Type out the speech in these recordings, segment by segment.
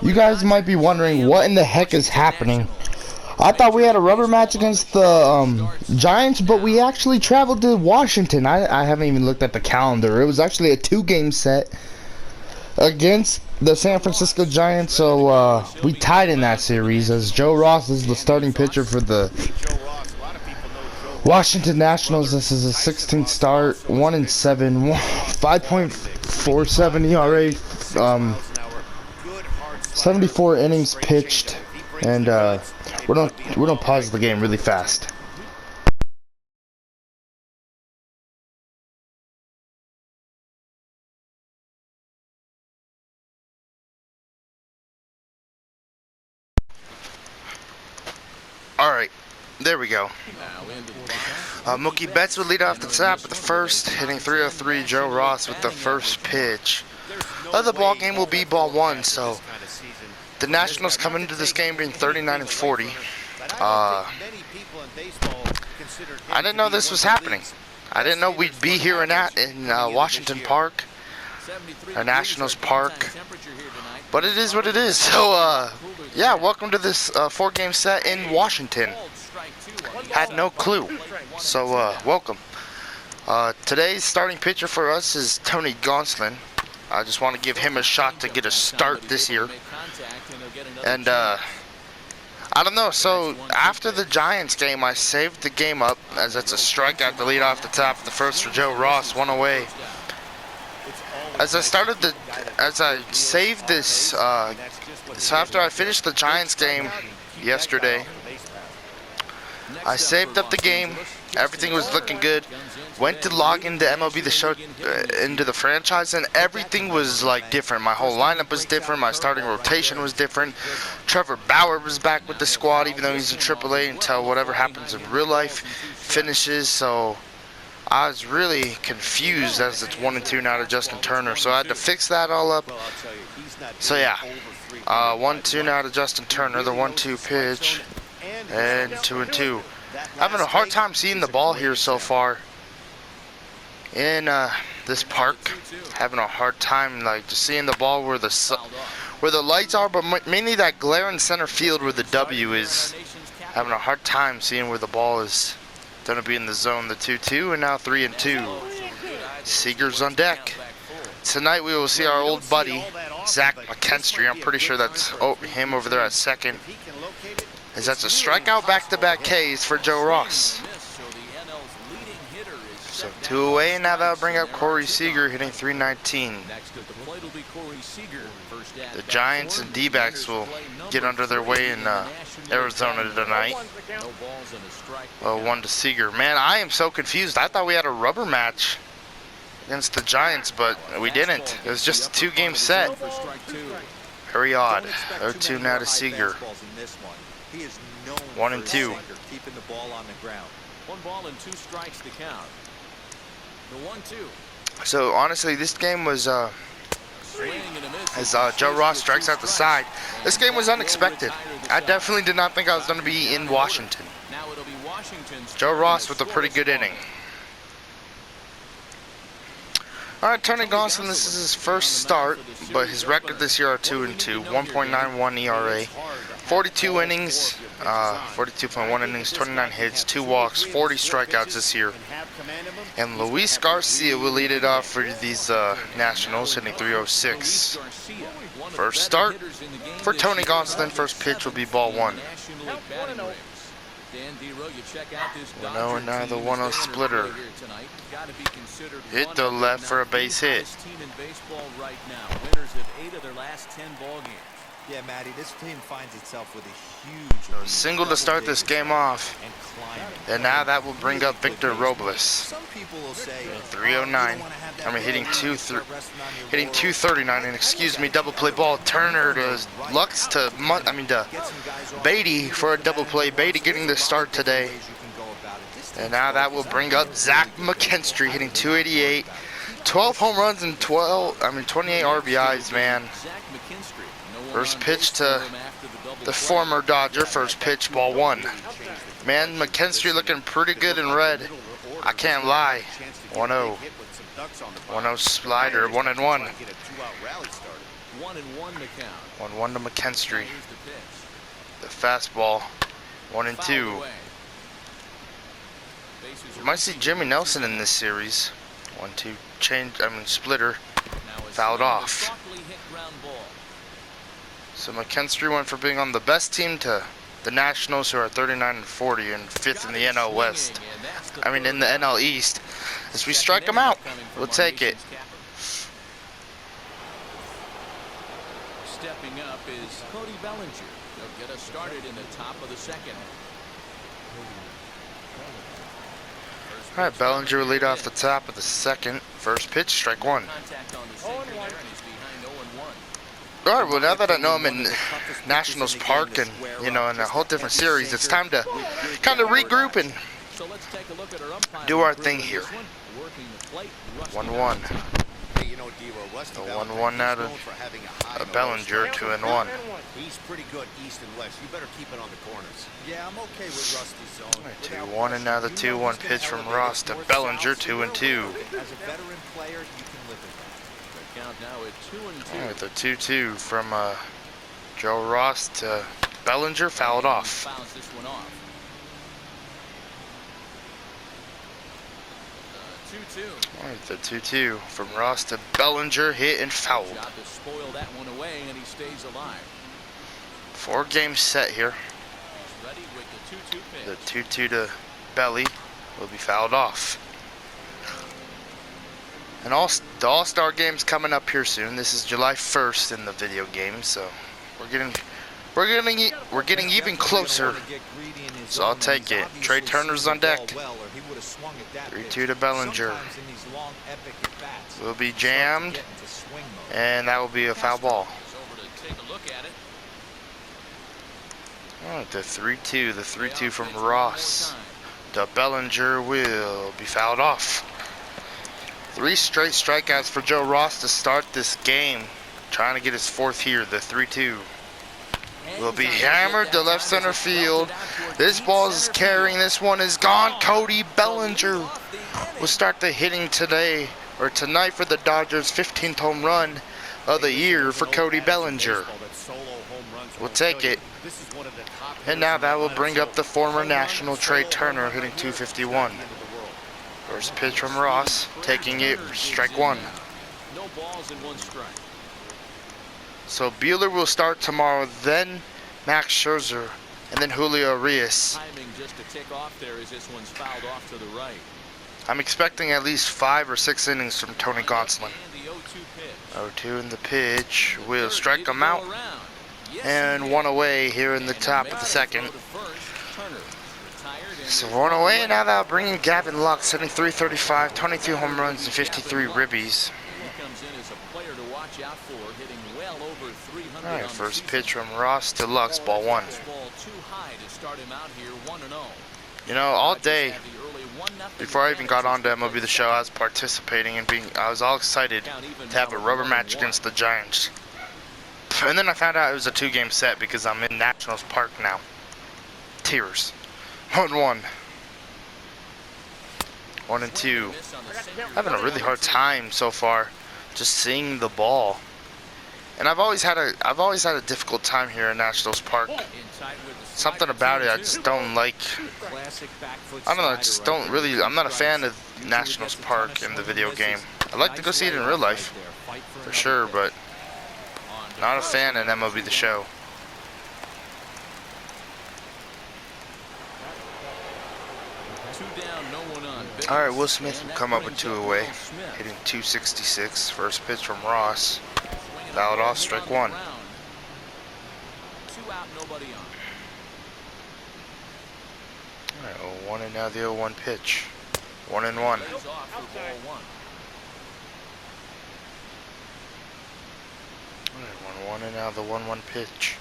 You guys might be wondering what in the heck is happening. I thought we had a rubber match against the Giants, but we actually traveled to Washington. I haven't even looked at the calendar. It was actually a 2-game set against the San Francisco Giants, so we tied in that series as Joe Ross is the starting pitcher for the Washington Nationals. This is a 16th start, 1-7, 5.47 ERA, 74 innings pitched, and we're gonna pause the game really fast. Alright, there we go. Mookie Betts would lead off the top of the first, hitting 303. Joe Ross with the first pitch. The ball game will be ball one, so the Nationals come into this game being 39-40. I didn't know this was happening. I didn't know we'd be here in Washington Park, or Nationals Park, but it is what it is. So, yeah, welcome to this 4-game set in Washington. Had no clue, so welcome. Today's starting pitcher for us is Tony Gosselin. I just want to give him a shot to get a start this year. And I don't know, so after the Giants game, I saved the game up as it's a strikeout to lead off the top of the first for Joe Ross, one away. As I saved this, so after I finished the Giants game yesterday, I saved up the game. Everything was looking good. Went to log into MLB the show, into the franchise, and everything was like different. My whole lineup was different. My starting rotation was different. Trevor Bauer was back with the squad, even though he's in AAA until whatever happens in real life finishes. So I was really confused as it's 1-2 now to Justin Turner. So I had to fix that all up. So yeah, 1-2 now to Justin Turner, the 1-2 pitch, and 2-2. Having a hard time seeing the ball here so far in this park. Having a hard time like just seeing the ball where the lights are, but mainly that glare in center field where the W is. Having a hard time seeing where the ball is going to be in the zone. The 2-2 and now 3-2. Seager's on deck. Tonight we will see our old buddy Zach McKinstry. I'm pretty sure that's him over there at second. As that's a strikeout back-to-back Ks for Joe Ross. So 2 away, and now that'll bring up Corey Seager hitting 319. The Giants and D-backs will get under their way in Arizona tonight. Well, 1 to Seager. Man, I am so confused. I thought we had a rubber match against the Giants, but we didn't. It was just a 2-game set. Very odd. 0-2 now to Seager. 1-2. Keeping the ball on the ground. 1 ball and 2 strikes to count. The 1-2. So honestly, this game was as Joe Ross strikes out the side. This game was unexpected. I definitely did not think I was going to be in Washington. Joe Ross with a pretty good inning. Alright, Tony Gosselin, this is his first start, but his record this year are 2-2, 1.91 ERA, 42 innings, 42.1 innings, 29 hits, 2 walks, 40 strikeouts this year. And Luis Garcia will lead it off for these Nationals, hitting 306. First start for Tony Gosselin. First pitch will be ball 1. 1-0 and now the 1-0 splitter. Hit the left for a base hit. Yeah, Matty, this team finds itself with a huge lead. Single to start this game off. And now that will bring up Victor Robles. Some people will say 309. I mean hitting 239, and excuse me, double play ball. Turner to Lux to Beatty for a double play. Beatty getting the start today. And now that will bring up Zach McKinstry hitting 288. 12 home runs and 28 RBIs, man. First pitch to the former Dodger. First pitch, ball 1. Man, McKinstry looking pretty good in red. I can't lie. 1-0. 1-0 slider, 1-1. 1-1 to count. 1-1 to McKinstry. Here's the pitch. The fastball. 1-2. We might see Jimmy Nelson in this series. 1-2 change. Splitter. Fouled off. So McKinstry went from being on the best team to the Nationals, who are 39-40 and 5th in the NL West. In the NL East. As we strike them out, we'll take it. Stepping up is Cody Ballinger. They'll get us started in the top of the second. All right, Ballinger will lead off the top of the second. First pitch, strike one. All right, well, now that I know I'm in Nationals Park and, in a whole different series, it's time to kind of regroup and do our thing here. 1-1. The 1-1 now to Ballinger, 2-1. He's pretty good east and west. You better keep it on the corners. Yeah, I'm okay with Rusty's zone. 2-1, and now the 2-1 pitch from Ross to Ballinger, 2-2. As a veteran player, you can live with that. Count now at 2-2. All right, the 2-2 from Joe Ross to Ballinger, fouled off. Fouls this one off. 2-2. All right, the 2-2 from Ross to Ballinger, hit and fouled. Shot to spoil that one away, and he stays alive. 4-game set here. He's ready with the 2-2 pitch. The 2-2 to Belly will be fouled off. And the All-Star game's coming up here soon. This is July 1st in the video game, so we're getting even closer. So I'll take it. Trey Turner's on deck. 3-2 to Ballinger. Will be jammed, and that will be a foul ball. All right, the 3-2. The 3-2 from Ross to Ballinger will be fouled off. 3 straight strikeouts for Joe Ross to start this game. Trying to get his 4th here. The 3-2 will be hammered to left center field. This ball is carrying. This one is gone. Cody Ballinger will start the hitting today or tonight for the Dodgers. 15th home run of the year for Cody Ballinger. We'll take it. And now that will bring up the former National Trey Turner, hitting .251. First pitch from Ross, taking it, strike one. No balls and 1 strike. So Buehler will start tomorrow, then Max Scherzer, and then Julio Urias. Timing just to tick off there as this one's fouled off to the right. I'm expecting at least 5 or 6 innings from Tony Gosselin. 0-2 in the pitch. Will strike him out. And 1 away here in the top of the second. So 1 away, now that'll bring in Gavin Lux, hitting .335, 22 home runs and 53 ribbies. Alright, first pitch from Ross to Lux, ball 1. All day, before I even got on to MLB The Show, I was participating and I was all excited to have a rubber match against the Giants. And then I found out it was a 2-game set because I'm in Nationals Park now. Tears. 1-1. 1-2. Having a really hard time so far just seeing the ball. And I've always had a difficult time here in Nationals Park. Something about it I just don't like. I don't know, I just don't really, I'm not a fan of Nationals Park in the video game. I'd like to go see it in real life, for sure, but not a fan in MLB The Show. Alright, Will Smith will come up with 2 away, hitting .266. First pitch from Ross. Fouled off, strike 1. 2 out, nobody on. Alright, 0-1 and now the 0-1 pitch. 1-1. Alright, 1-1 and now the 1-1 pitch.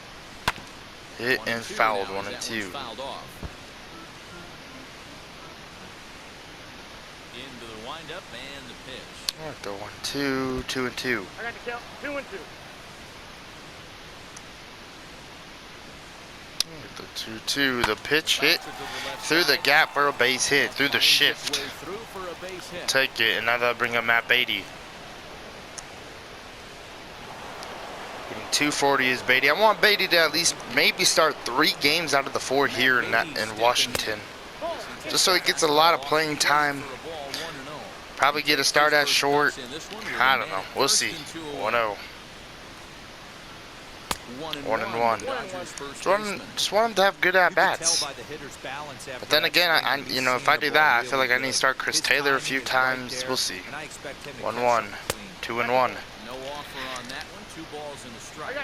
Hit and fouled, 1-2. Into the windup and the pitch. Alright, the 1-2, 2-2. I got the count, 2-2. The 2-2, the pitch hit through the gap for a base hit, through the shift. Take it, and now that'll bring up Matt Beatty. 240 is Beatty. I want Beatty to at least maybe start 3 games out of the 4 here in Washington, just so he gets a lot of playing time. Probably get a start at short. I don't know. We'll see. 1-0. 1-1. Just want him to have good at bats. But then again, you know, if I do that, I feel like I need to start Chris Taylor a few times. We'll see. 1-1. 2-1.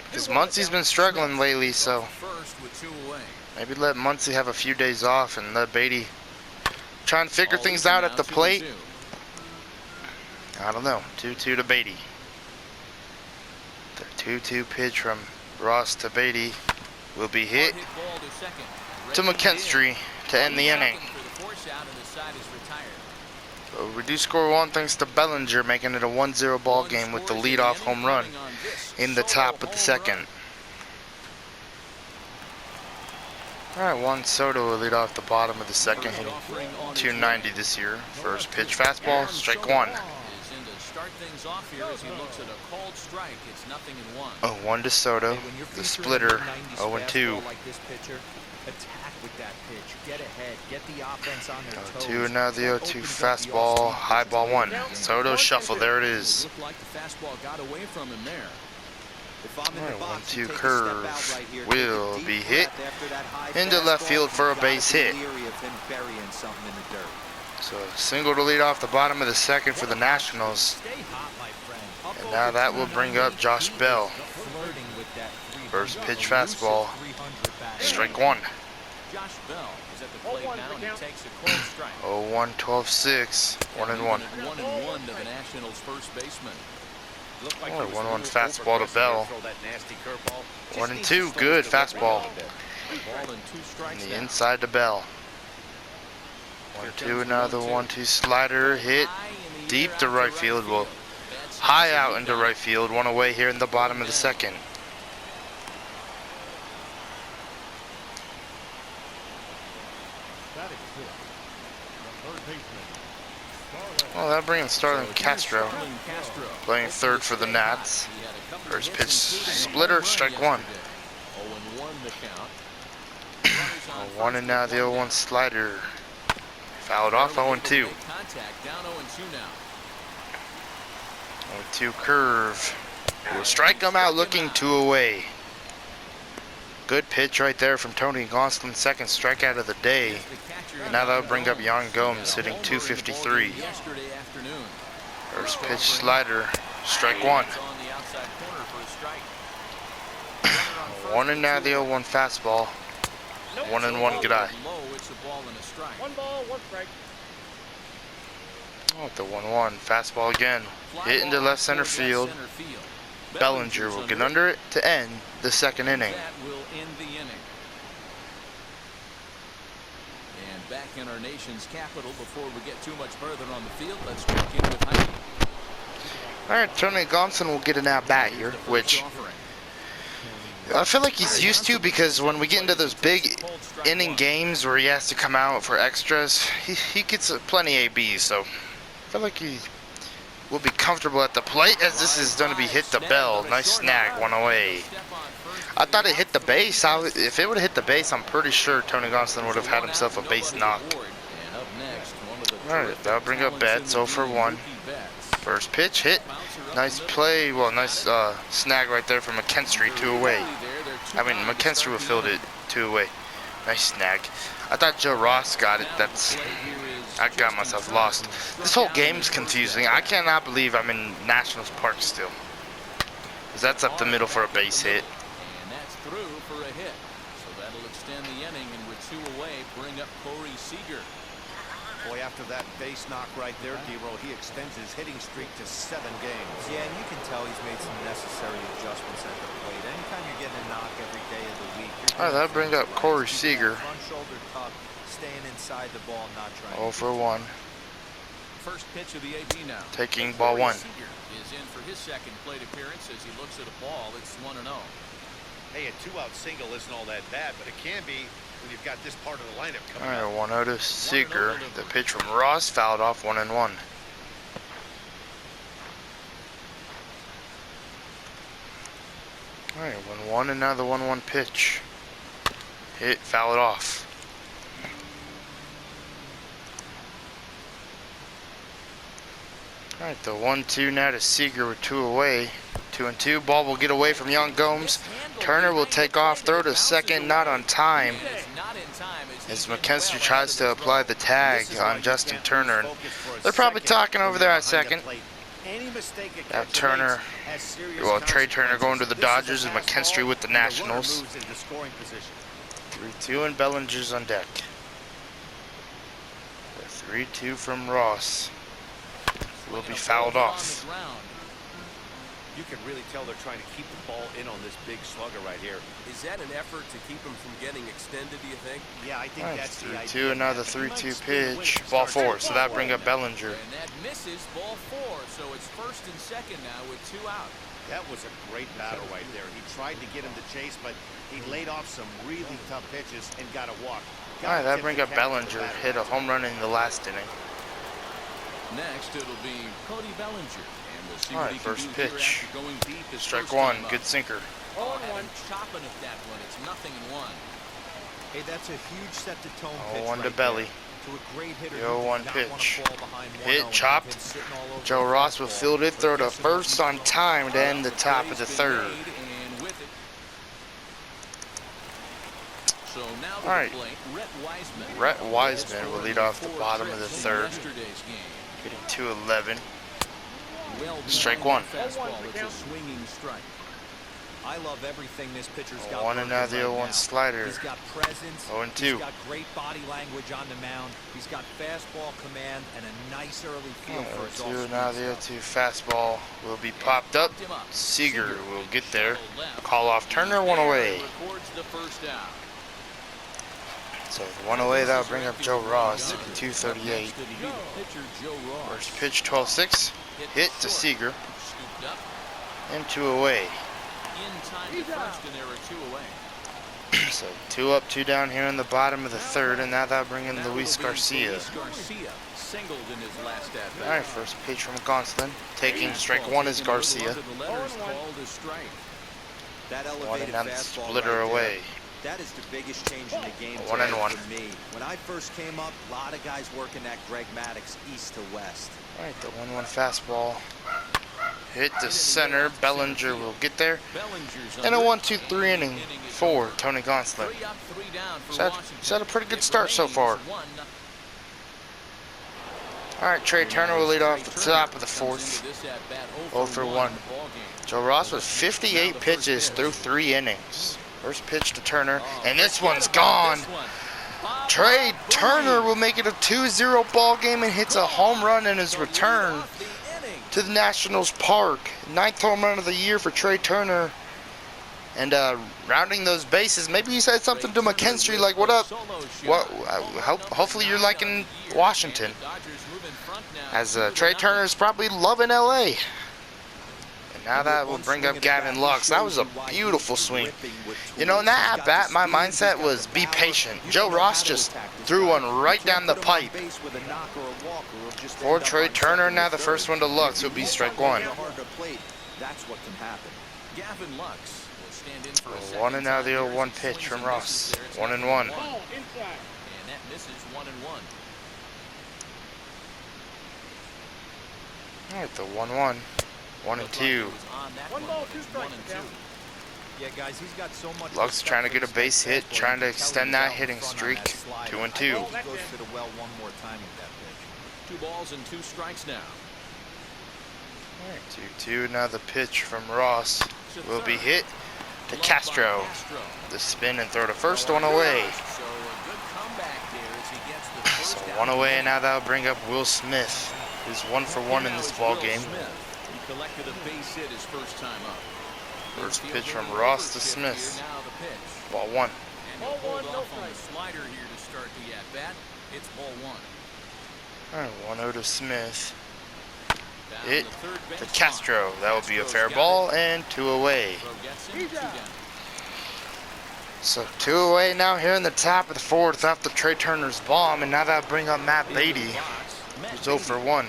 Because Muncie's been struggling lately, so maybe let Muncie have a few days off and let Beatty try and figure things out at the plate. I don't know. 2-2 to Beatty. The 2-2 pitch from Ross to Beatty will be hit to McKinstry to end the inning. So we do score 1 thanks to Ballinger, making it a 1-0 ball game with the leadoff home run in the top of the second. Alright, Juan Soto will lead off the bottom of the second, hitting .290 this year. First pitch fastball, strike 1. 0-1 to Soto, the splitter, 0-2. 0-2 and now the 0-2 fastball, high ball 1. Soto shuffle, there it is. 1-2 curve will be hit into left field for a base hit. So single to lead off the bottom of the second for the Nationals. And now that will bring up Josh Bell. First pitch fastball, strike 1. 0-1, 12-6, 1-1. 1-1 fastball to Bell. 1-2, good fastball. And the inside to Bell. 1-2, another 1-2 slider hit deep to right field. Well, high out into right field. 1 away here in the bottom of the second. Well, that brings Starlin Castro playing third for the Nats. First pitch splitter, strike 1. 0-1 and now the 0-1 slider. Fouled off, 0-2. 0-2 curve. Will strike him out, looking 2 away. Good pitch right there from Tony Gosselin, second strikeout of the day. And now that'll bring up Yan Gomes, hitting .253. First pitch slider, strike 1. 1 and now the 0-1 fastball. 1-1 good eye. 1 ball, 1 strike. Oh, the 1-1 fastball again, hit into left center field. Ballinger will get under it to end the second inning. And back in our nation's capital, before we get too much further on the field, let's check in with Heidi. Alright, Tony Gosselin will get an at-bat here, which I feel like he's used to, because when we get into those big inning games where he has to come out for extras, he gets plenty ABs, so I feel like he will be comfortable at the plate, as this is going to be hit the Bell. Nice snag, 1 away. I thought it hit the base. If it would have hit the base, I'm pretty sure Tony Gosselin would have had himself a base knock. Alright, that'll bring up Betts, 0 for 1. First pitch hit. Nice play. Well, nice snag right there from McKinstry, 2 away. I mean, McKinstry will field it 2 away. Nice snag. I thought Joe Ross got it. I got myself lost. This whole game's confusing. I cannot believe I'm in Nationals Park still. Because that's up the middle for a base hit. And that's through for a hit. So that'll extend the inning, and with 2 away, bring up Corey Seager. Boy, after that base knock right there, D-Roll, he extends his hitting streak to 7 games. Yeah, and you can tell he's made some necessary adjustments at the plate. Anytime you're getting a knock every day of the week. Alright, that'll bring up Corey Seager. Front shoulder tuck, staying inside the ball, not trying. 0 for 1. First pitch of the AB now. Taking ball 1. Seager is in for his second plate appearance as he looks at a ball. It's 1-0. Hey, a 2-out single isn't all that bad, but it can be when you've got this part of the lineup coming up. Alright, 1-0 to Seager. The pitch from Ross fouled off, 1-1. Alright, 1-1 and now the 1-1 pitch. Hit, foul it off. Alright, the 1-2 now to Seager with 2 away. 2-2. Ball will get away from Young Gomes. Turner will take off, throw to second, not on time. As McKinstry tries to apply the tag on Justin Turner. And they're probably talking over there at second. Got Turner, well, Trey Turner going to the Dodgers and McKinstry with the Nationals. 3-2 and Bellinger's on deck. The 3-2 from Ross will be fouled off. You can really tell they're trying to keep the ball in on this big slugger right here. Is that an effort to keep him from getting extended, do you think? Yeah, I think that's the idea. 3-2, another 3-2 pitch. Ball 4, so that bring up Ballinger. And that misses ball 4, so it's first and second now with 2 out. That was a great battle right there. He tried to get him to chase, but he laid off some really tough pitches and got a walk. Alright, that bring up Ballinger. Hit a home run in the last inning. Next, it'll be Cody Ballinger. Alright, first pitch. Strike 1, good sinker. Chopping at that one. It's 0-1. Hey, that's a huge set to tone 0-1 to Belly. To a great hitter. The 0-1 pitch. Hit, chopped. Joe Ross will field it, throw to first on time to end the top of the third. Alright, Rhett Wiseman will lead off the bottom of the third. Getting 2-11. Strike 1. I love everything this pitcher's got. 1 and now the 0-1 slider. He's got presence. 0-2. He's got great body language on the mound. He's got fastball command and a nice early feel for his off-speed. 0-2 now the 0-2 fastball will be popped up. Seager will get there. Call off Turner, 1 away. So 1 away, that'll bring up Joe Ross to 238. First pitch, 12-6. Hit to Seager. And 2 away. So 2 up, 2 down here in the bottom of the third, and now that'll bring in Luis Garcia. Alright, first pitch from Gosselin. Taking strike 1 is Garcia. 1 and now the splitter away. That is the biggest change in the game 1-1 for me. When I first came up, a lot of guys working that Greg Maddux east to west. Alright, the 1-1 fastball. Hit to center. Bellinger will get there. And a 1-2-3 inning for Tony Gosselin. He's had a pretty good start so far. Alright, Trey Turner will lead off the top of the 4th. 0-for-1. Joe Ross with 58 pitches through 3 innings. First pitch to Turner, and this one's gone. Trey Turner will make it a 2-0 ball game and hits a home run in his return to the Nationals Park. 9th home run of the year for Trey Turner. And rounding those bases, maybe you said something to McKinstry like, what up? Hopefully you're liking Washington. As Trey Turner is probably loving LA. Now that will bring up Gavin Lux. That was a beautiful swing. You know, in that at-bat, my mindset was be patient. Joe Ross just threw one right down the pipe. For Trey Turner, now the first one to Lux will be strike 1. That's what can happen. Gavin Lux will stand in for a 1 and now the 0-1 pitch from Ross. 1-1. And that misses 1-1. Alright, the 1-1. 1-2. 1 ball, 2 strikes. Yeah, guys, he's got so much. Lux trying to get a base hit, trying to extend that hitting streak. 2-2. He goes to the well one more time with that pitch. 2 balls and 2 strikes now. Alright, 2-2. Now the pitch from Ross will be hit to Castro. The spin and throw to first, 1 away. So 1 away, and now that'll bring up Will Smith, who's 1-for-1 in this ball game. He collected a base hit his first time up. First pitch from Ross to Smith. Ball 1. And he'll hold off on the slider here to start the at-bat. It's ball 1. Alright, 1-0 to Smith. Hit to Castro. That will be a fair ball, and 2 away. So 2 away now here in the top of the 4th after Trey Turner's bomb, and now that'll bring up Matt Beatty, who's 0-for-1.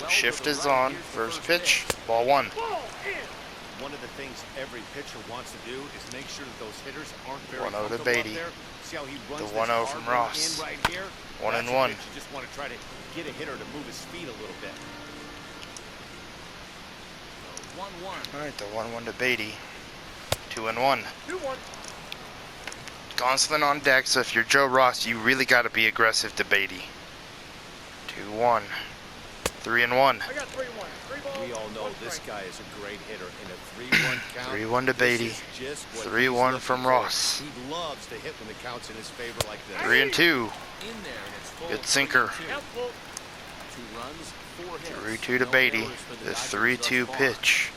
Shift is on. First pitch, ball 1. One of the things things every pitcher wants to do is make sure that those hitters aren't very 1-0 to comfortable up Beatty. there. See how he runs The this 1-0 hard from one Ross. in right here? 1-1. You just want to try to get a hitter to move his feet a little bit. 1-1. Alright, the 1-1 to Beatty. 2-1. Gosselin on deck, so if you're Joe Ross, you really got to be aggressive to Beatty. 2-1. 3-1. We all know this guy is a great hitter in a 3-1 count. 3-1 to Beatty. 3-1 from Ross. He loves to hit when the count's in his favor like this. 3-2. In there, and it's full. Good sinker. 2 runs, 4 hits. 3-2 to No Beatty. errors for The Dodgers 3-2 thus far. pitch.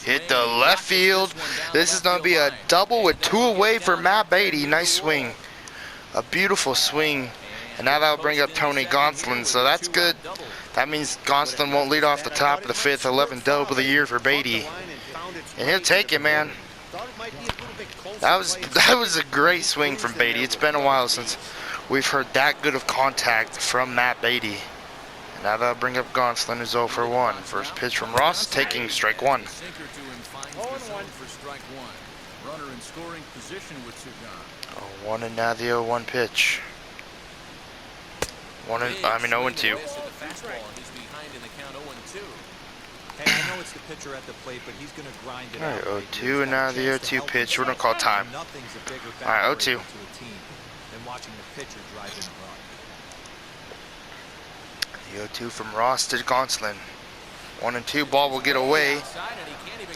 Hit the left field. This is going to be a double with 2 away for Matt Beatty. Nice swing. A beautiful swing. And now that'll bring up Tony Gosselin, so that's good. That means Gosselin won't lead off the top of the 5th, 11th double of the year for Beatty. And he'll take it, man. That was a great swing from Beatty. It's been a while since we've heard that good of contact from Matt Beatty. And now that'll bring up Gosselin, who's 0 for 1. First pitch from Ross, taking strike 1. Sinker to him finds the zone for strike 1. Runner in scoring position with 2 gone. 1 and now the 0-1 pitch. 0-2. Hey, I know it's the pitcher at the plate, but he's going to grind it out. Alright, 0-2 and now the 0-2 pitch. We're going to call time. Nothing's a bigger Alright, 0-2. to a team than watching the pitcher drive in a run. The 0-2 from Ross to Gosselin. 1-2 ball will get away,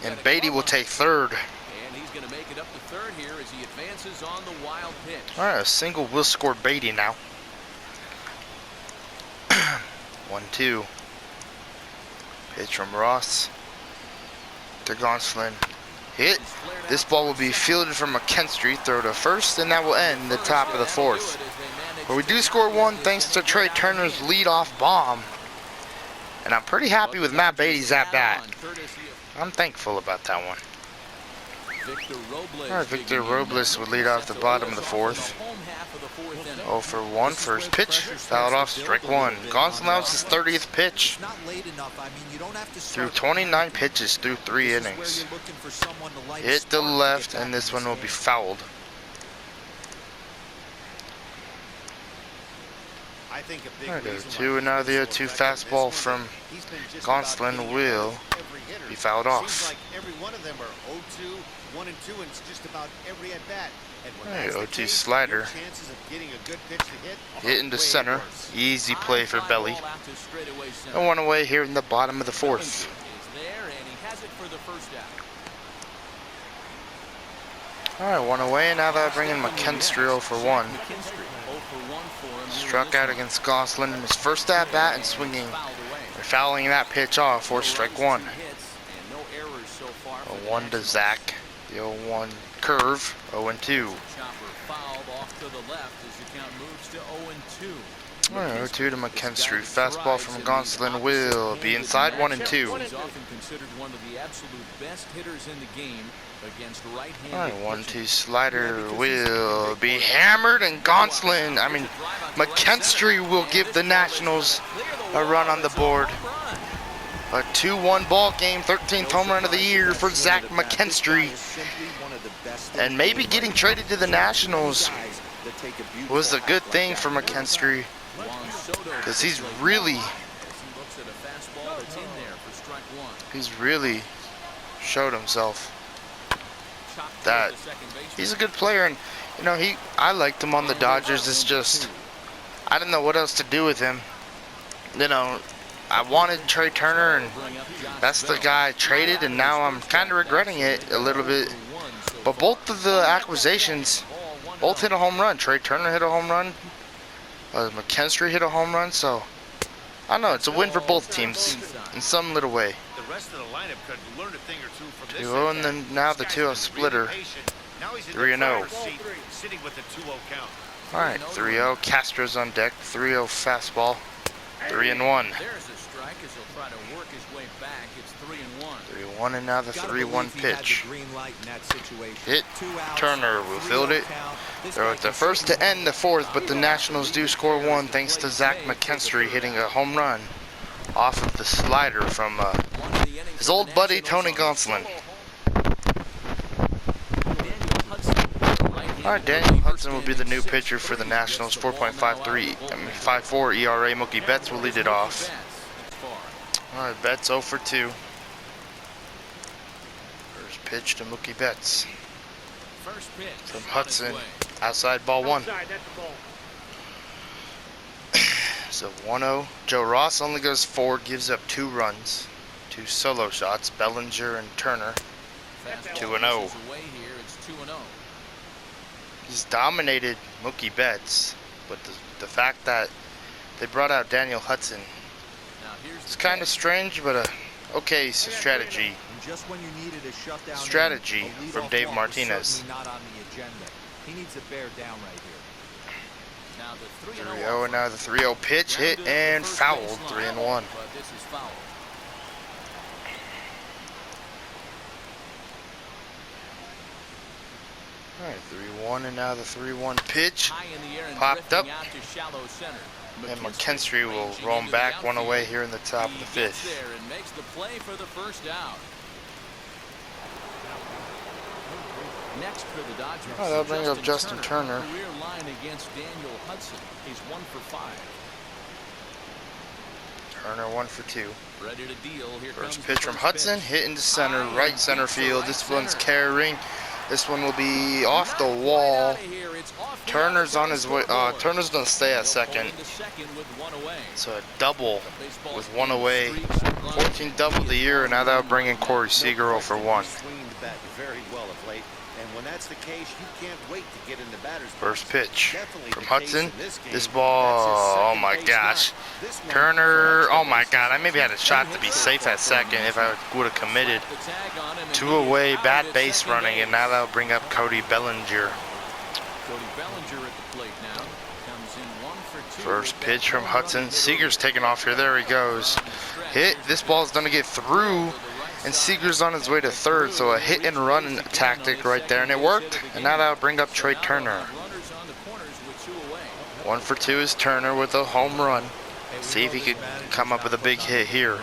and Beatty will take third. And he's going to make it up to third here as he advances on the wild pitch. Alright, a single will score Beatty now. 1-2. Pitch from Ross to Gosselin. Hit. This ball will be fielded from McKinstry. Throw to first, and that will end the top of the 4th. But we do score 1 thanks to Trey Turner's leadoff bomb. And I'm pretty happy with Matt Beatty's at bat. I'm thankful about that one. Alright, Victor Robles would lead off the bottom of the 4th. 0 for 1, first pitch, fouled off, strike 1. Gosselin was his 30th pitch. Through 29 pitches through 3 innings. Hit the left, and this one will be fouled. Alright, 0-2, and now the 0-2 fastball from Gosselin will be fouled off. Every one of them are 0-2, 1-2, and it's just about every at bat. Alright, 0-2 slider. Hit into center. Easy play for Belly. And 1 away here in the bottom of the 4th. Alright, 1 away, and now they'll bring in McKinstry 0 for 1. Struck out against Gosselin in his first at bat and swinging. They're fouling that pitch off for strike 1. 0-1 to Zach. The 0-1 curve, 0-2. Alright, 0-2 to McKinstry. Fastball from Gosselin will be inside 1-2. He's often considered one of the absolute best hitters in the game against Alright, right-handed 1-2 slider will be hammered, and McKinstry will give the Nationals a run on the board. A 2-1 ball game, 13th home run of the year for Zach McKinstry. And maybe getting traded to the Nationals was a good thing for McKinstry, because he's really showed himself that he's a good player. And you know, I liked him on the Dodgers. It's just I didn't know what else to do with him. You know, I wanted Trey Turner, and that's the guy I traded, and now I'm kind of regretting it a little bit. But both of the acquisitions, both hit a home run. Trey Turner hit a home run. McKinstry hit a home run. So I don't know, it's a win for both teams in some little way. The rest of the lineup could learn a thing or two from this. 2-0, and then now the 2-0 splitter. 3-0. Sitting with the 2-0 count. Alright, 3-0. Castro's on deck. 3-0 fastball. 3-1. There's a strike as he'll try to work his way back. It's 3-1. 3-1, and now the 3-1 pitch. Hit. Turner will field it. Throw it to first to end the 4th, but the Nationals do score 1 thanks to Zach McKinstry hitting a home run off of the slider from his old buddy Tony Gosselin. Alright, Daniel Hudson will be the new pitcher for the Nationals. 5.4 ERA. Mookie Betts will lead it off. Alright, Betts 0 for 2. First pitch to Mookie Betts. From Hudson. Outside, ball 1. So 1-0. Joe Ross only goes 4, gives up 2 runs. 2 solo shots. Bellinger and Turner. 2-0. He's dominated Mookie Betts, but the fact that they brought out Daniel Hudson, it's kind of strange, but okay strategy. Strategy from Dave Martinez. He needs to bear down right here. 3-0, and now the 3-0 pitch hit and fouled. 3-1. Alright, 3-1, and now the 3-1 pitch popped up. And McKinstry will roll him back 1 away here in the top of the 5th. Oh, that'll bring up Justin Turner. Turner 1 for 2. First pitch from Hudson, hit into center, right center field. This one's carrying. This one will be off the wall. Turner's on his way. Turner's gonna stay at second. So a double with 1 away. 14 double the year, and now that'll bring in Corey Seager 0 for 1. First pitch from Hudson. This ball, oh my gosh. Turner, oh my god, I maybe had a shot to be safe at second if I would have committed. 2 away, bad base running, and now that'll bring up Cody Ballinger. First pitch from Hudson. Seager's taking off here. There he goes. Hit. This ball's gonna get through. And Seager's on his way to third, so a hit and run tactic right there, and it worked. And now that'll bring up Trey Turner. 1 for 2 is Turner with a home run. See if he could come up with a big hit here.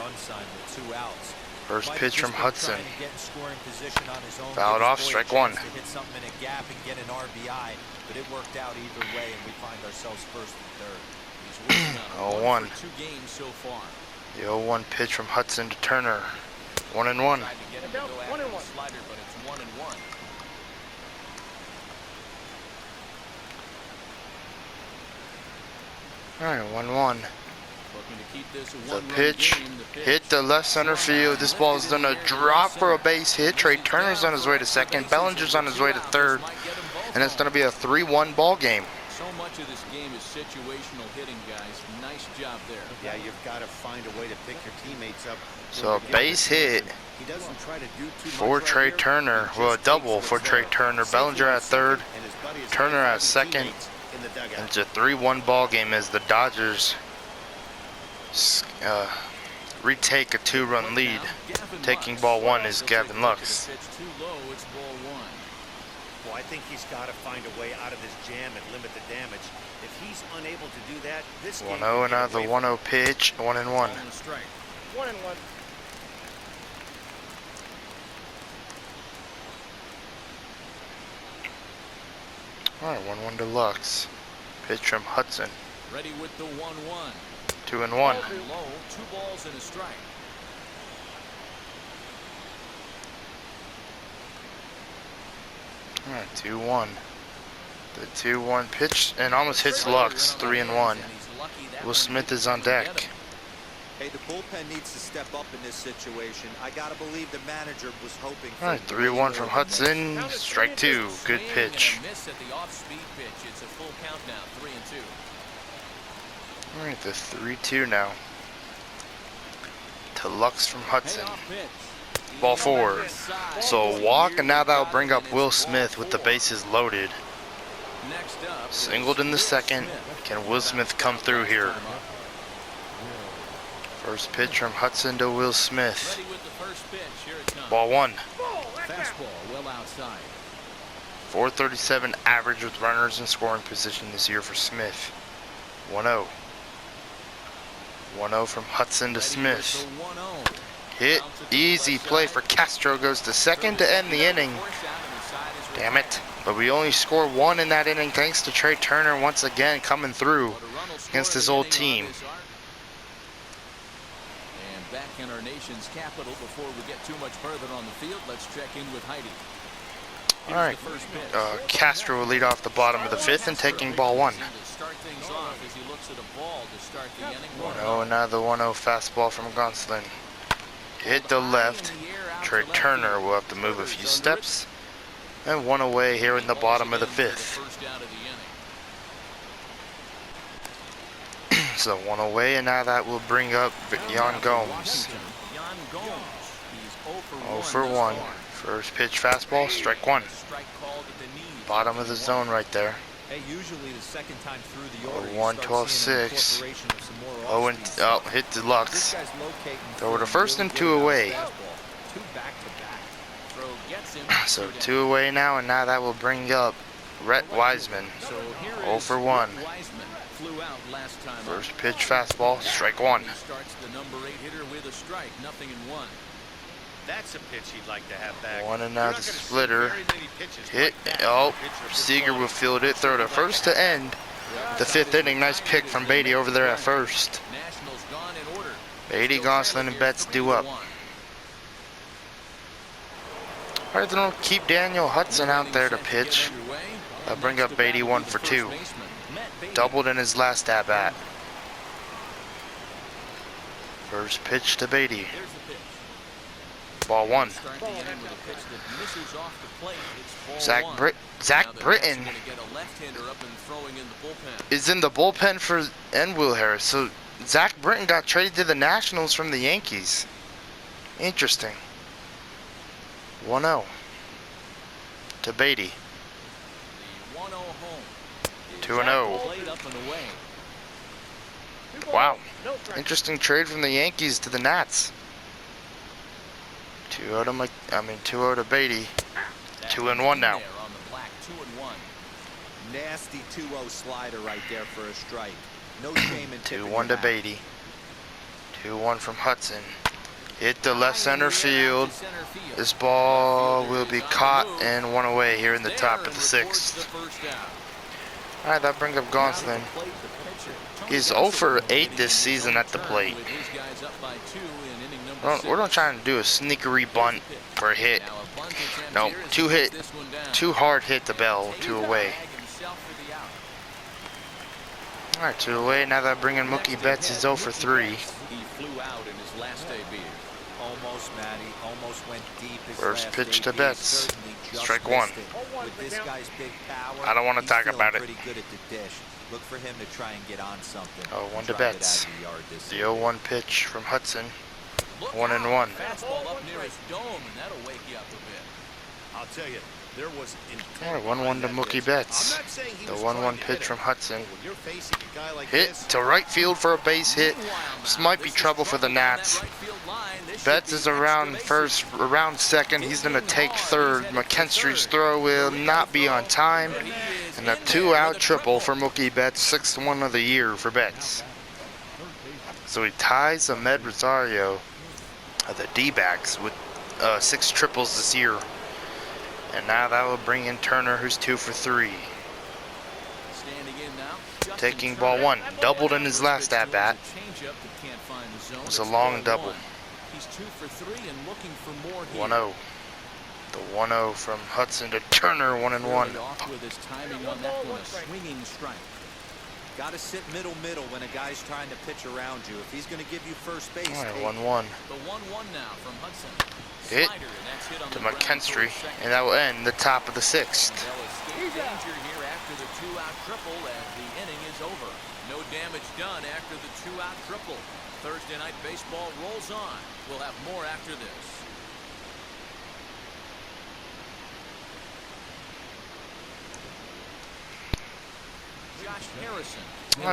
First pitch from Hudson. Fouled off, strike 1. But it worked out either way, and we find ourselves first and third. 0-1. The 0-1 pitch from Hudson to Turner. 1-1. Alright, 1-1. The pitch hit the left center field. This ball is gonna drop for a base hit. Trey Turner's on his way to second. Bellinger's on his way to third. And it's gonna be a 3-1 ball game. So much of this game is situational hitting, guys. Nice job there. Yeah, you've got to find a way to pick your teammates up. So a base hit for Trey Turner. Well, a double for Trey Turner. Bellinger at third, Turner at second. And it's a 3-1 ball game as the Dodgers retake a 2-run lead. Taking ball 1 is Gavin Lux. Well, I think he's got to find a way out of this jam and limit the damage. If he's unable to do that, this 1-0, and now the 1-0 pitch. 1-1. 1-1. Alright, 1-1 to Lux. Pitch from Hudson. Ready with the 1-1. 2-1. Low, 2 balls and a strike. Alright, 2-1. The 2-1 pitch and almost hits Lux. 3-1. Will Smith is on deck. Hey, the bullpen needs to step up in this situation. I gotta believe the manager was hoping. Alright, 3-1 from Hudson. Strike 2. Good pitch. Alright, the 3-2 now. To Lux from Hudson. Ball 4. So a walk, and now that'll bring up Will Smith with the bases loaded. Singled in the second. Can Will Smith come through here? First pitch from Hudson to Will Smith. Ball 1. Fastball well outside. 437 average with runners in scoring position this year for Smith. 1-0. 1-0 from Hudson to Smith. Hit, easy play for Castro, goes to second to end the inning. Damn it. But we only score one in that inning thanks to Trey Turner once again coming through against his old team. And back in our nation's capital, before we get too much further on the field, let's check in with Heidi. All right. Castro will lead off the bottom of the fifth and taking ball one. Start things off as he looks at a ball to start the inning. 1-0, now the 1-0 fastball from Gosselin. Hit the left. Trey Turner will have to move a few steps. And one away here in the bottom of the fifth. So one away, and now that will bring up Yan Gomes. 0 for 1. First pitch fastball, strike one. Bottom of the zone right there. Usually the second time through the order, 1-12-6. Hit deluxe. Throw to first and 2 away. So 2 away now, and now that will bring up Rhett Wiseman. 0 for 1. First pitch fastball, strike one. That's a pitch he'd like to have back. One and now the splitter. Hit. Oh, Seager will field it. Throw to first to end the fifth inning. Nice pick from Beatty over there at first. Beatty, Gosselin, and Betts due up. All right, they'll keep Daniel Hudson out there to pitch. They'll bring up Beatty 1 for 2. Doubled in his last at bat. First pitch to Beatty. Ball one. Zach Britton is in the bullpen for Will Harris. So Zach Britton got traded to the Nationals from the Yankees. Interesting. 1-0 to Beatty. 2-0. Wow. Interesting trade from the Yankees to the Nats. 2-0 to Beatty. 2-1 now. Nasty 2-0 slider right there for a strike. No shame in 2-1 to Beatty. 2-1 from Hudson. Hit the left center field. This ball will be caught and one away here in the top of the sixth. All right, that brings up Gosselin. He's 0 for 8 this season at the plate. We're not trying to do a sneakery bunt for a hit. No, 2 hard hit the bell, 2 away. All right, 2 away. Now that bringing Mookie Betts is 0 for 3. Almost, Matty. Almost went deep. First pitch to Betts. Strike one. I don't want to talk about it. Look for him to try and get on something. 0-1 to Betts. The 0-1 pitch from Hudson. 1-1. Fastball up near his dome, and that'll wake you up a bit. I'll tell you, there was All right, 1-1 to Mookie Betts. The 1-1 pitch from Hudson. Hit to right field for a base hit. This might be trouble for the Nats. Betts is around second. He's going to take third. McKinstry's throw will not be on time. And a 2-out triple for Mookie Betts. 6th one of the year for Betts. So he ties Ahmed Rosario of the D-backs with 6 triples this year. And now that will bring in Turner, who's 2 for 3. Taking ball one. Doubled in his last at-bat. It was a long double. 1-0. The 1-0 from Hudson to Turner, 1-1. Got to sit middle when a guy's trying to pitch around you. If he's going to give you first base. All right, 1-1. The 1-1 now from Hudson. Hit to McKinstry, and that will end the top of the 6th. Danger here after the 2-out triple as the inning is over. No damage done after the 2-out triple. Thursday night baseball rolls on. We'll have more after this.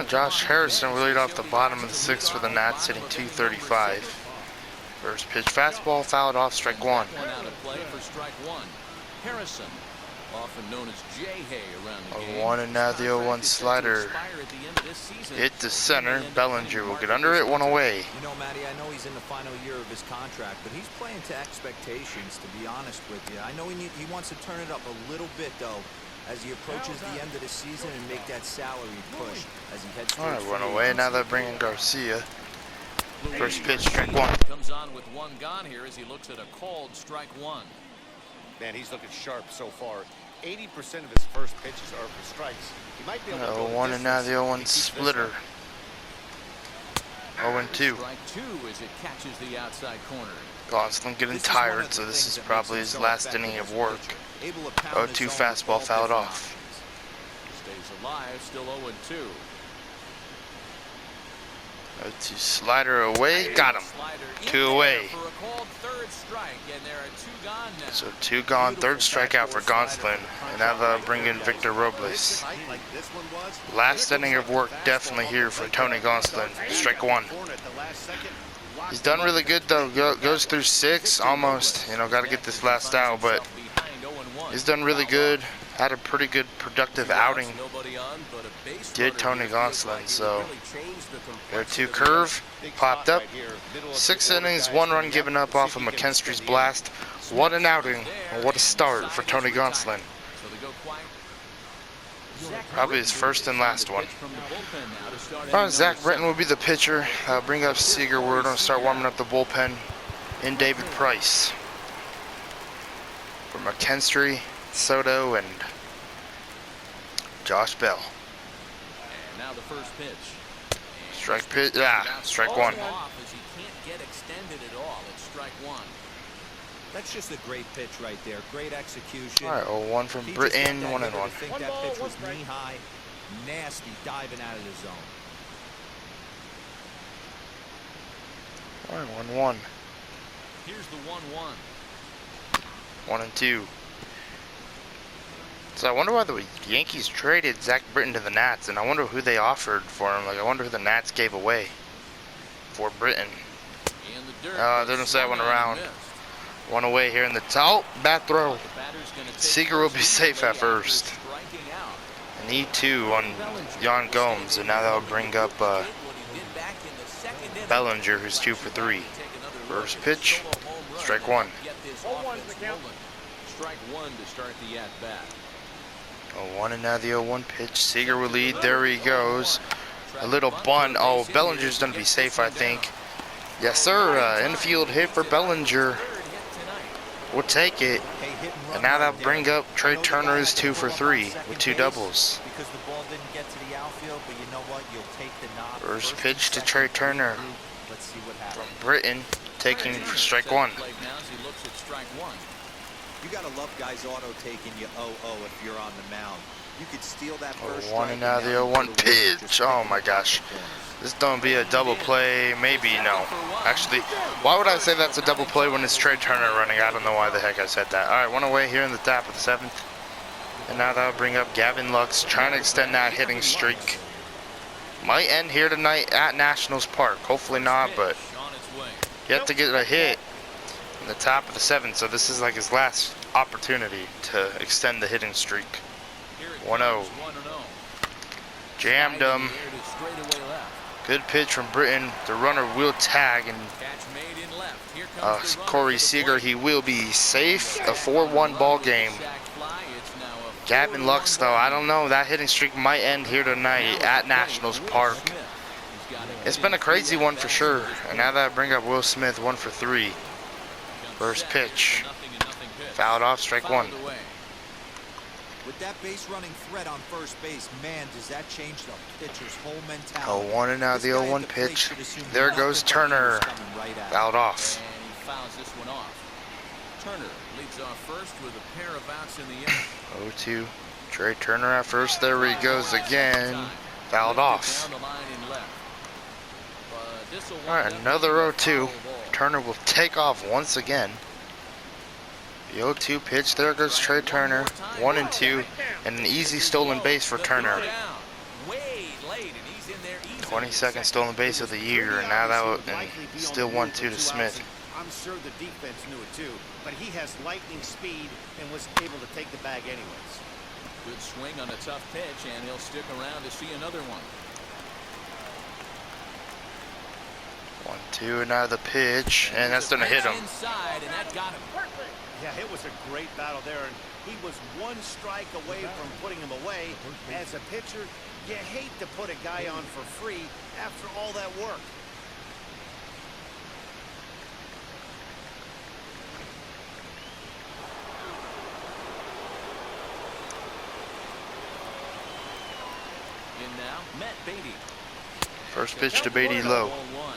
Josh Harrison will lead off the bottom of the 6th for the Nats, hitting .235. First pitch fastball, fouled off, strike one. Out of play for strike one. Harrison often known as J-Hay around the game. 0-1, and now the 0-1 slider hit the center. Bellinger will get under it, one away. You know, Matty, I know he's in the final year of his contract, but he's playing to expectations, to be honest with you. I know he wants to turn it up a little bit, though, as he approaches the end of the season and make that salary push as he heads All right, towards run free away. agency. Now they're bringing Garcia. First pitch, strike one. Comes on with one gone here as he looks at a called strike one. Man, he's looking sharp so far. 80% of his first pitches are for strikes. He might be able to go 0-1, and now the 0-1 splitter. 0-2. Strike two as it catches the outside corner. Gosselin getting tired, so this is probably his last inning of work. 0-2 fastball fouled off. Stays alive, still 0-2. 0-2 slider away, got him. Two away. For a called third strike, and there are two gone now. So two gone, third strikeout for Gosselin. And now they'll bring in Victor Robles. Last inning of work definitely here for Tony Gosselin. Strike one. He's done really good though. Goes through 6 almost. You know, got to get this last out, but he's done really good. Had a pretty good productive outing. Did Tony Gosselin. So 0-2 curve popped up. 6 innings, 1 run given up off of McKinstry's blast. What an outing, and what a start for Tony Gosselin. Probably his first and last one. Zach Britton will be the pitcher. Bring up Seager. We're going to start warming up the bullpen in David Price. For McKinstry, Soto, and Josh Bell. And now the first pitch. Strike pitch. Strike one. As he can't get extended at all. It's strike one. That's just a great pitch right there. Great execution. All right, 0-1 from Britton, 1-1. I think that pitch was knee high, nasty, diving out of the zone. All right, 1-1. Here's the 1-1. 1-2. So I wonder why the Yankees traded Zach Britton to the Nats, and I wonder who they offered for him. Like, I wonder who the Nats gave away for Britton. They didn't say I went around. One away here in the top. Bat throw. Seager will be safe at first. An E2 on Yan Gomes, and now that'll bring up Ballinger, who's 2 for 3. First pitch, strike one. Strike one to start the at-bat. 0-1, and now the 0-1 pitch. Seager will lead. There he goes. A little bunt. Oh, Bellinger's going to be safe, I think. Yes, sir. Infield hit for Bellinger. We'll take it. And now that'll bring up Trey Turner, who's 2 for 3 with 2 doubles. First pitch to Trey Turner. From Britton, taking for strike one. You gotta love guys auto taking you 0-0 if you're on the mound. You could steal that first 0-1, and now the 0-1 pitch. Oh my gosh. This don't be a double play. Maybe, no. Actually, why would I say that's a double play when it's Trey Turner running? I don't know why the heck I said that. All right, one away here in the top of the 7th. And now that'll bring up Gavin Lux, trying to extend that hitting streak. Might end here tonight at Nationals Park. Hopefully not, but you have to get a hit in the top of the 7th. So this is like his last opportunity to extend the hitting streak. 1-0. Jammed him. Good pitch from Britton. The runner will tag, and Corey Seager, he will be safe. A 4-1 ball game. Gavin Lux, though, I don't know. That hitting streak might end here tonight at Nationals Park. It's been a crazy one for sure. And now that bring up Will Smith, 1 for 3. First pitch. Fouled off, strike one. With that base running threat on first base, man, does that change the pitcher's whole mentality. 0-1, and now the 0-1 pitch. There goes Turner. Fouled off. And he fouls this one off. Turner leads off first with a pair of outs in the inning. 0-2. Trey Turner at first. There he goes again. Fouled off. All right, another 0-2. Turner will take off once again. The 0-2 pitch. There goes Trey Turner. 1-2, and an easy stolen base for Turner. 22nd stolen base of the year, and now that would, and still 1-2 to Smith. I'm sure the defense knew it too, but he has lightning speed and was able to take the bag anyways. Good swing on a tough pitch, and he'll stick around to see another one. 1-2, and now the pitch, and that's gonna hit him. Inside, and that got him. Yeah, it was a great battle there, and he was one strike away from putting him away. As a pitcher, you hate to put a guy on for free after all that work. In now, Matt Beatty. First pitch to Beatty low. 1-1.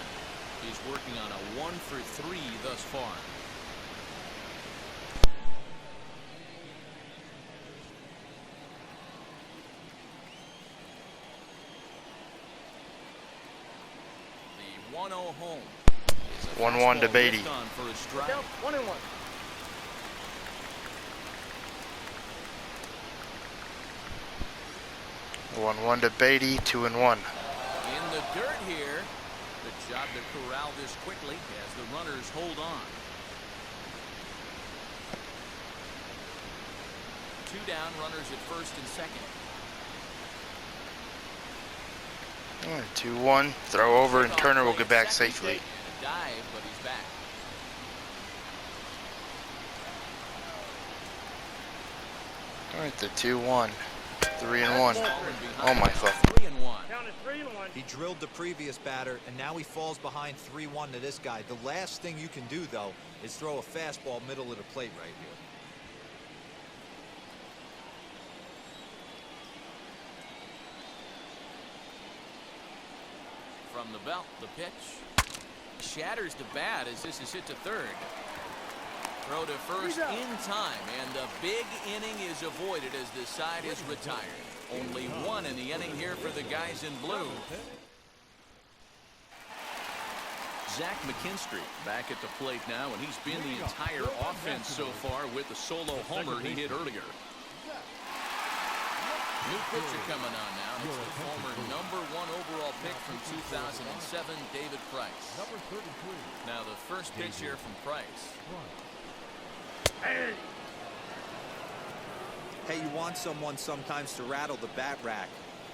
He's working on a 1 for 3 thus far. The 1-0 home. 1-1 to Beatty. For a strike. 1-1. 1-1 to Beatty, 2-1. In the dirt here. Good job to corral this quickly as the runners hold on. 2 down, runners at first and second. 2-1, throw over, and Turner will get back safely. A dive, but he's back. All right, the 2-1, 3-1. Oh my fuck. 3-1. Count it 3-1. He drilled the previous batter, and now he falls behind 3-1 to this guy. The last thing you can do, though, is throw a fastball middle of the plate right here. From the belt, the pitch. Shatters the bat as this is hit to third. Throw to first in time, and the big inning is avoided as the side is retired. Only 1 in the inning here for the guys in blue. Zach McKinstry back at the plate now, and he's been the entire offense so far with the solo homer he hit earlier. New pitcher coming on now. It's the former #1 overall pick from 2007, David Price. Now the first pitch here from Price. Hey, you want someone sometimes to rattle the bat rack,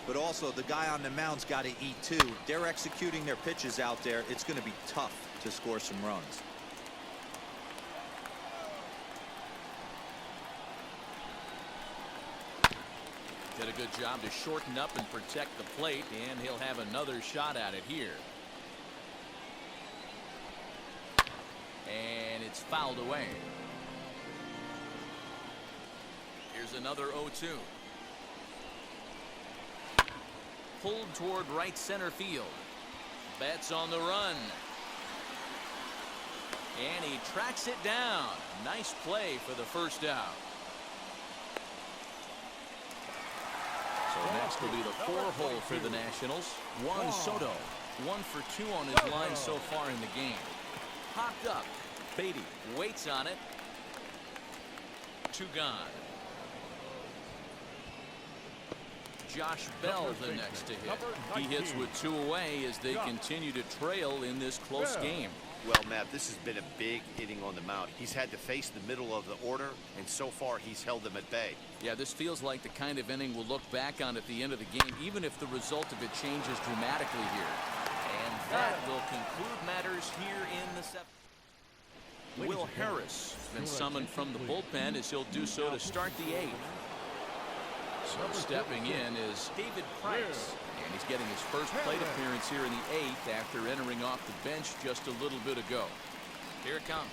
but also the guy on the mound's got to eat too. They're executing their pitches out there. It's going to be tough to score some runs. Did a good job to shorten up and protect the plate, and he'll have another shot at it here. And it's fouled away. Here's another 0-2. Pulled toward right center field. Betts on the run. And he tracks it down. Nice play for the first out. So next will be the 4-hole for the Nationals. Juan Soto, 1 for 2 on his line so far in the game. Popped up. Beatty waits on it. 2 gone. Josh Bell the next to hit. He hits with 2 away as they continue to trail in this close game. Well, Matt, this has been a big inning on the mound. He's had to face the middle of the order, and so far he's held them at bay. Yeah, this feels like the kind of inning we'll look back on at the end of the game, even if the result of it changes dramatically here. And that will conclude matters here in the 7th. Will Harris has been summoned from the bullpen as he'll do so to start the 8th. So stepping in is David Price, and he's getting his first plate appearance here in the 8th after entering off the bench just a little bit ago. Here it comes.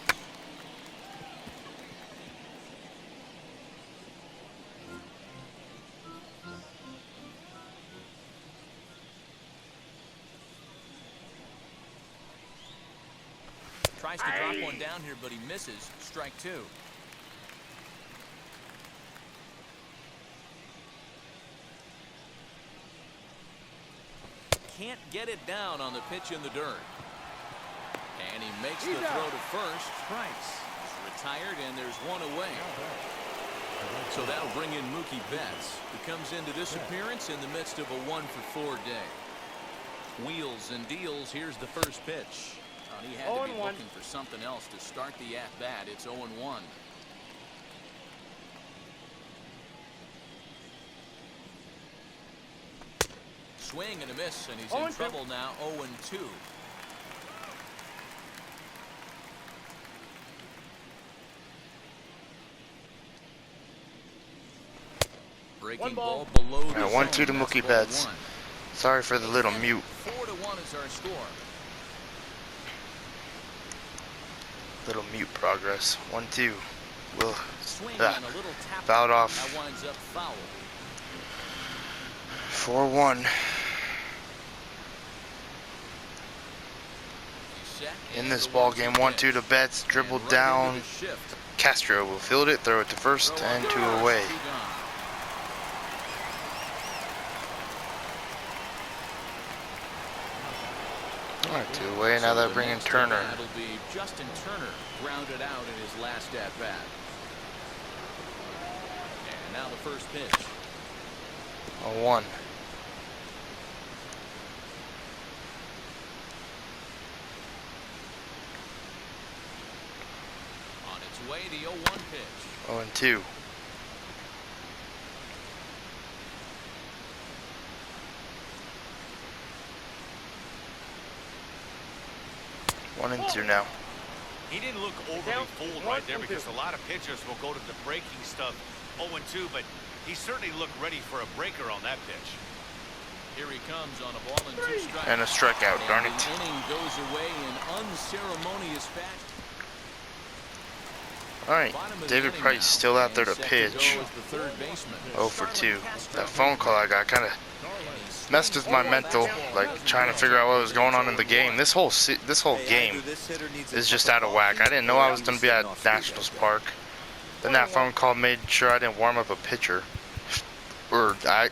Tries to drop one down here, but he misses. Strike 2. Can't get it down on the pitch in the dirt. And he makes the throw to first. Price is retired, and there's 1 away. So that'll bring in Mookie Betts, who comes into this appearance in the midst of a 1 for 4 day. Wheels and deals. Here's the first pitch. He had to be looking for something else to start the at-bat. It's 0-1. Swing and a miss, and he's in trouble now. 0-2. Breaking ball below the 1-2 to zone. Mookie That's Betts. Sorry for the little mute. 4-1 is our score. Little mute progress. 1-2. Will Swing and a little tap. fouled off. That winds up foul. 4-1. In this ball game, 1-2 to Betts. Dribbled down. Castro will field it, throw it to first, and 2 away. Alright, 2 away. Now they're bringing Turner. It'll be Justin Turner grounded out in his last at bat. And now the first pitch. 0-1. On its way, the 0-1 pitch. 0-2. 1-2 now. He didn't look overly fooled right there because a lot of pitchers will go to the breaking stuff 0-2, but he certainly looked ready for a breaker on that pitch. Here he comes on a ball and 2 strikes. And a strikeout, darn And it. the inning goes away in unceremonious fashion. Alright, David Price still out there to pitch. As the third baseman. 0 for 2. That phone call I got kind of messed with my mental, like trying to figure out what was going on in the game. This whole game is just out of whack. I didn't know I was going to be at Nationals Park. Then that phone call made sure I didn't warm up a pitcher. Or I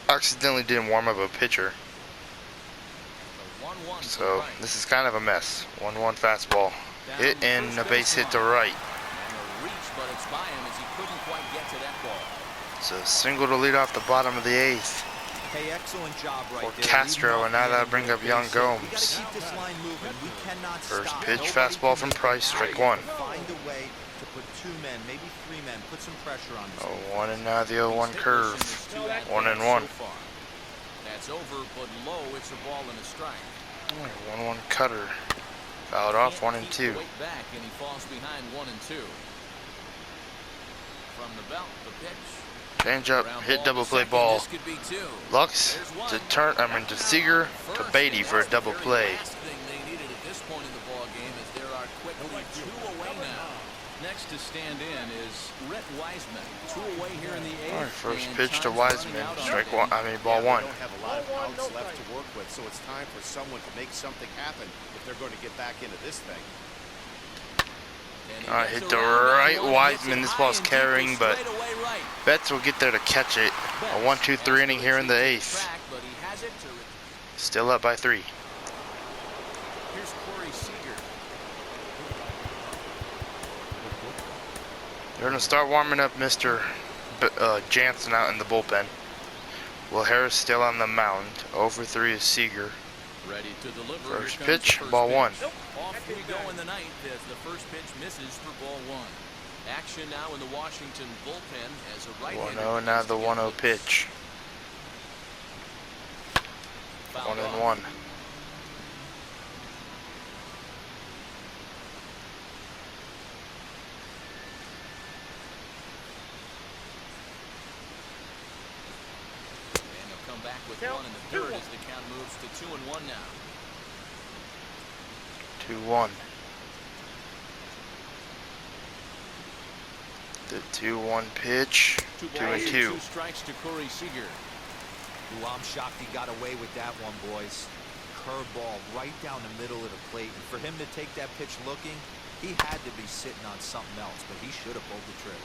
accidentally didn't warm up a pitcher. So this is kind of a mess. 1-1 fastball. Hit and a base hit to right. It's a single to lead off the bottom of the 8th. Hey, excellent job right For there. Castro, and now that'll bring up Young Gomes. First pitch, fastball from Price, strike 1. Find a way to put 2 men, maybe 3 men, put some pressure on this. 0-1 and now the 0-1 curve. 1-1. That's over, but low. It's a ball and a strike. 1-1 cutter. Fouled off 1-2. Back and he falls behind 1-2. From the belt, the pitch. Change up, hit double play ball. Lux to Seager to Beatty for a double play. Next to stand in is Rhett Wiseman. 2 away here in the 8th. All right, first pitch to Wiseman. Strike 1. Ball 1. They don't have a lot of outs left to work with, so it's time for someone to make something happen if they're going to get back into this thing. All right, hit to right. Wiseman. This ball's carrying, but Betts will get there to catch it. A 1-2-3 inning here in the 8th. Still up by 3. They're going to start warming up Mr. Jansen out in the bullpen. Will Harris still on the mound. 0 for 3 is Seager. Ready to deliver. First pitch, ball 1. Off we go in the 9th as the first pitch misses for ball 1. Action now in the Washington bullpen as a right-hander. 1-0 and now the 1-0 pitch. 1-1. Back with 1 in the 3rd as the count moves to 2-1 now. 2-1. The 2-1 pitch. 2-2. 2 strikes to Corey Seager. Ooh, I'm shocked he got away with that one, boys. Curveball right down the middle of the plate. And for him to take that pitch looking, he had to be sitting on something else, but he should have pulled the trigger.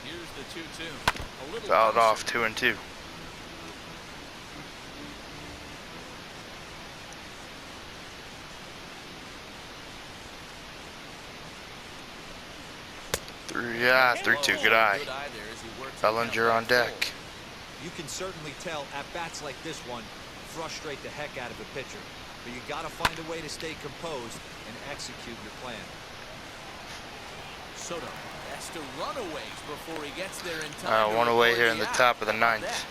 Here's the 2-2. Fouled off 2-2. Yeah, 3-2. Good eye. Bellinger on deck. You can certainly tell at bats like this one frustrate the heck out of a pitcher. But you got to find a way to stay composed and execute your plan. Soto has to run away before he gets there in time. One away here in the top of the ninth.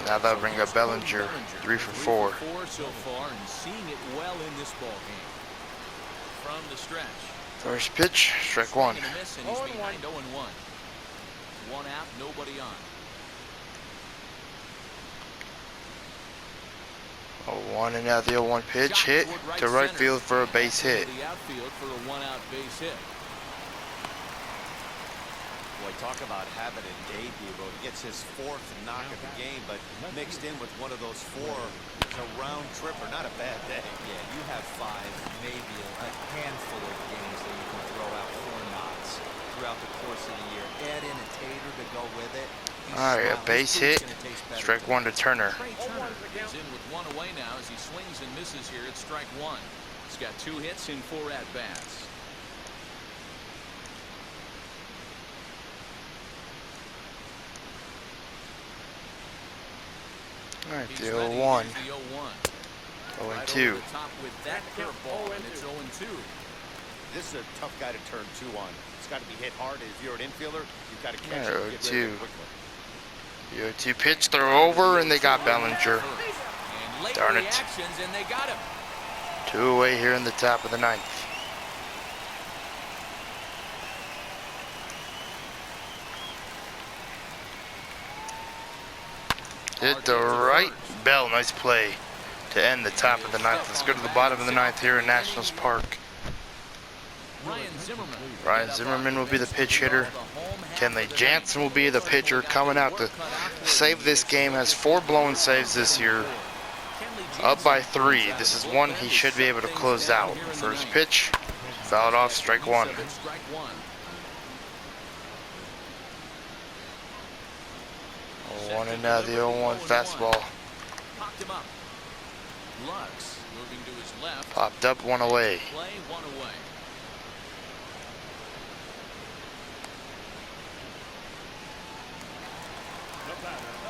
Now that'll bring up Bellinger, 3 for 4. So far, and seeing it well in this ball game. From the stretch. First pitch, strike 1. And he's behind 0-1. One out, nobody on. 0-1, and now the 0-1 pitch hit to right field for a base hit. The outfield for a one-out base hit. Boy, talk about having a debut. He gets his 4th knock of the game, but mixed in with one of those 4. It's a round tripper, not a bad day. Yeah, you have 5, maybe a handful of games that you can throw out 4 knocks throughout the course of the year. Add in a tater to go with it. Alright, a base hit. Strike 1 to Turner. Trey Turner is in with 1 away now as he swings and misses here at strike 1. He's got 2 hits in 4 at-bats. Alright, the 0-1. 0-2. It's 0-2. This is a tough guy to turn 2 on. It's got to be hit hard. If you're an infielder, you've got to catch it and get rid of it quickly. The 0-2 pitch, throw over, and they got Bellinger. Darn it. And they got him. 2 away here in the top of the ninth. Hit the right bell. Nice play to end the top of the ninth. Let's go to the bottom of the ninth here in Nationals Park. Ryan Zimmerman will be the pitch hitter. Kenley Jansen will be the pitcher coming out to save this game. Has 4 blown saves this year. Up by 3. This is one he should be able to close out. First pitch, fouled off, strike 1. 0-1 and now the 0-1 fastball. Popped up, 1 away.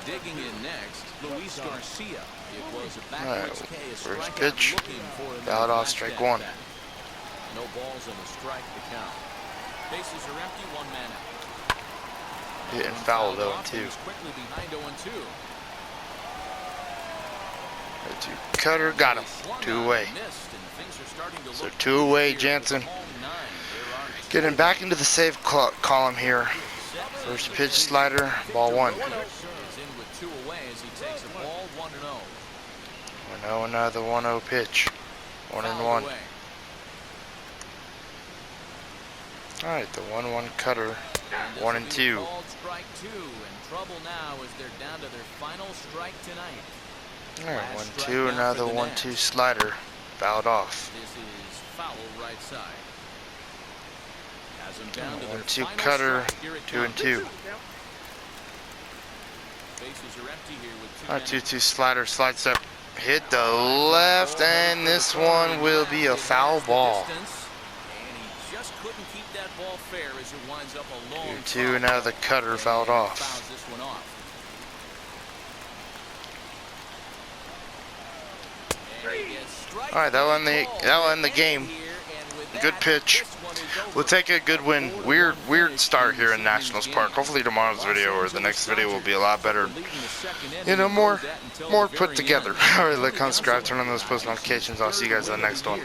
Digging in next, Luis Garcia. It was a backwards K, a first strikeout pitch, looking for him. fouled off, strike 1. No balls and a strike to count. Bases are empty, 1 man out. Hitting foul though, 2. Quickly behind 0-2. 0-2 cutter, got him. 2 away. So 2 away, Jansen. Getting back into the save column here. First pitch, slider, ball 1. 1-0, and now the 1-0 pitch. 1-1. Alright, the 1-1 cutter. 1-2. Strike 2, and trouble now as they're down to their final strike tonight. Alright, 1-2, and now the 1-2 slider. Fouled off. This is foul right side. 1-2 cutter, 2-2. Alright, 2-2 slider, slides up, hit the left, and this one will be a foul ball. 2-2, and now the cutter fouled off. Alright, that'll end the game. Good pitch. We'll take a good win. Weird start here in Nationals Park. Hopefully tomorrow's video or the next video will be a lot better. You know, more put together. Alright, like, comment, subscribe, turn on those post notifications. I'll see you guys in the next one.